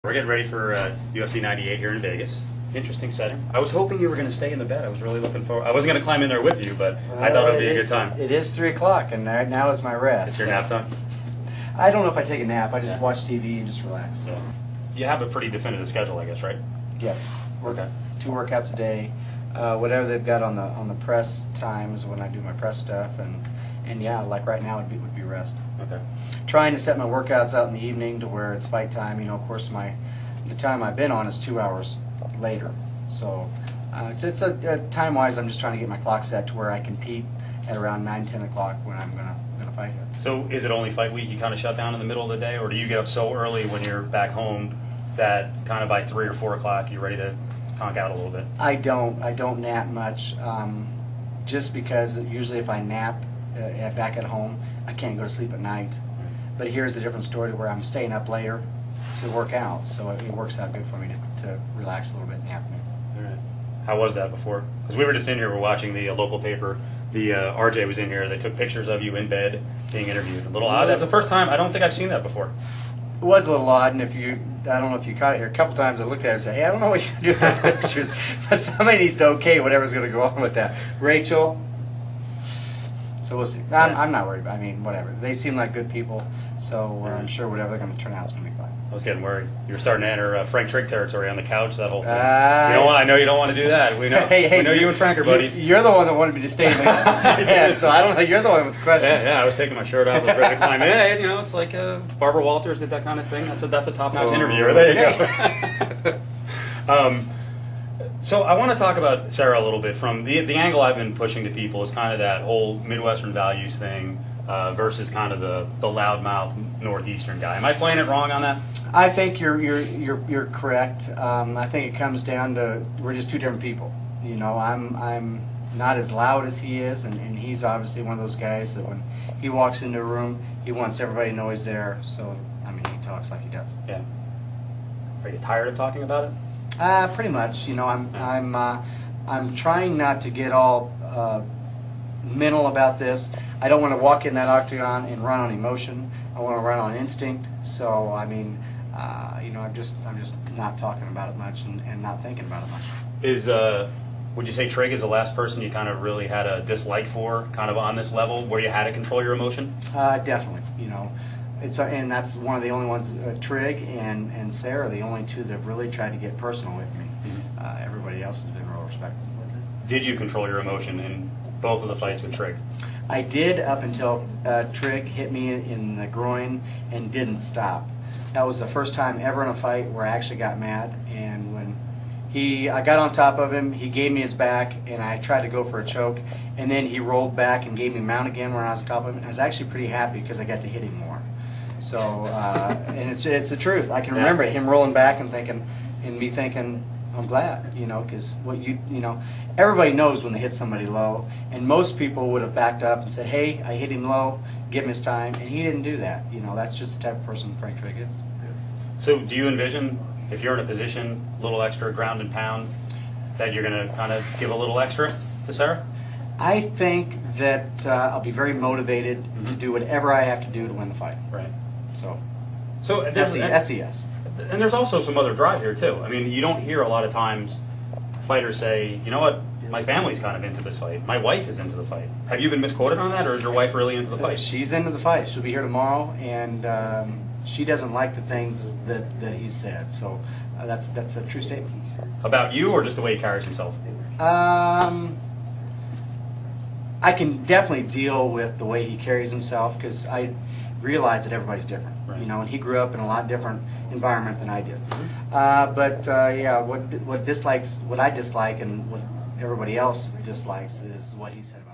We're getting ready for UFC 98 here in Vegas. Interesting setting. I was hoping you were going to stay in the bed. I was really looking forward. I wasn't going to climb in there with you, but I thought it would be a good time. It is 3 o'clock, and right now is my rest. It's your nap time? I don't know if I take a nap. I just watch TV and just relax. Yeah. You have a pretty definitive schedule, I guess, right? Yes. Okay. 2 workouts a day. Whatever they've got on the press times when I do my press stuff, and yeah, like right now would be rest. Okay. Trying to set my workouts out in the evening to where it's fight time. You know, of course, the time I've been on is 2 hours later. So it's time-wise, I'm just trying to get my clock set to where I compete at around 9, 10 o'clock when I'm gonna fight here. So is it only fight week you kind of shut down in the middle of the day, or do you get up so early when you're back home that kind of by 3 or 4 o'clock you're ready to conk out a little bit? I don't nap much, just because usually if I nap back at home, I can't go to sleep at night. But here's a different story where I'm staying up later to work out, so it works out good for me to relax a little bit in the afternoon. All right. How was that before? Because we were just in here, we're watching the local paper. The RJ was in here. They took pictures of you in bed being interviewed. A little odd. That's the first time. I don't think I've seen that before. It was a little odd, and I don't know if you caught it here. A couple times I looked at it and said, "Hey, I don't know what you're gonna do with those pictures," but somebody needs to okay whatever's gonna go on with that. Rachel. So we'll see. I'm not worried about it. I mean, whatever. They seem like good people, so I'm sure whatever they're going to turn out is going to be fine. I was getting worried. You were starting to enter Frank Trigg territory on the couch, that whole thing. I know you don't want to do that. We know, we know you and Frank are buddies. You're the one that wanted me to stay in the head, so I don't know. You're the one with the questions. Yeah, I was taking my shirt off, was ready to climb in. Hey, you know, it's like Barbara Walters did that kind of thing. That's a top-notch interviewer. There you go. So I want to talk about Serra a little bit from the angle I've been pushing to people is kind of that whole Midwestern values thing versus kind of the loudmouth Northeastern guy. Am I playing it wrong on that? I think you're correct. I think it comes down to we're just two different people. You know, I'm not as loud as he is, and he's obviously one of those guys that when he walks into a room, he wants everybody to know he's there. So I mean, he talks like he does. Yeah. Are you tired of talking about it? Pretty much. You know, I'm trying not to get all mental about this. I don't want to walk in that octagon and run on emotion. I want to run on instinct. So I mean, you know, I'm just not talking about it much and not thinking about it much. Would you say Trigg is the last person you kind of really had a dislike for, kind of on this level, where you had to control your emotion? Definitely. You know. And that's one of the only ones, Trigg and Serra, the only two that have really tried to get personal with me. Everybody else has been real respectful. Did you control your emotion in both of the fights with Trigg? I did up until Trigg hit me in the groin and didn't stop. That was the first time ever in a fight where I actually got mad. And when I got on top of him, he gave me his back, and I tried to go for a choke. And then he rolled back and gave me mount again when I was on top of him. I was actually pretty happy because I got to hit him more. So, and it's the truth. I can remember him rolling back and me thinking, I'm glad, you know, because you know, everybody knows when they hit somebody low, and most people would have backed up and said, hey, I hit him low, give him his time, and he didn't do that. You know, that's just the type of person Frank Trigg is. So, do you envision if you're in a position, a little extra ground and pound, that you're going to kind of give a little extra to Serra? I think that I'll be very motivated to do whatever I have to do to win the fight. Right. So that's a yes. And there's also some other drive here too. I mean, you don't hear a lot of times fighters say, you know what, my family's kind of into this fight. My wife is into the fight. Have you been misquoted on that, or is your wife really into the fight? She's into the fight. She'll be here tomorrow, and she doesn't like the things that he said. So that's a true statement. About you, or just the way he carries himself? I can definitely deal with the way he carries himself because I realize that everybody's different. Right. You know, and he grew up in a lot different environment than I did. Yeah, what I dislike and what everybody else dislikes is what he said about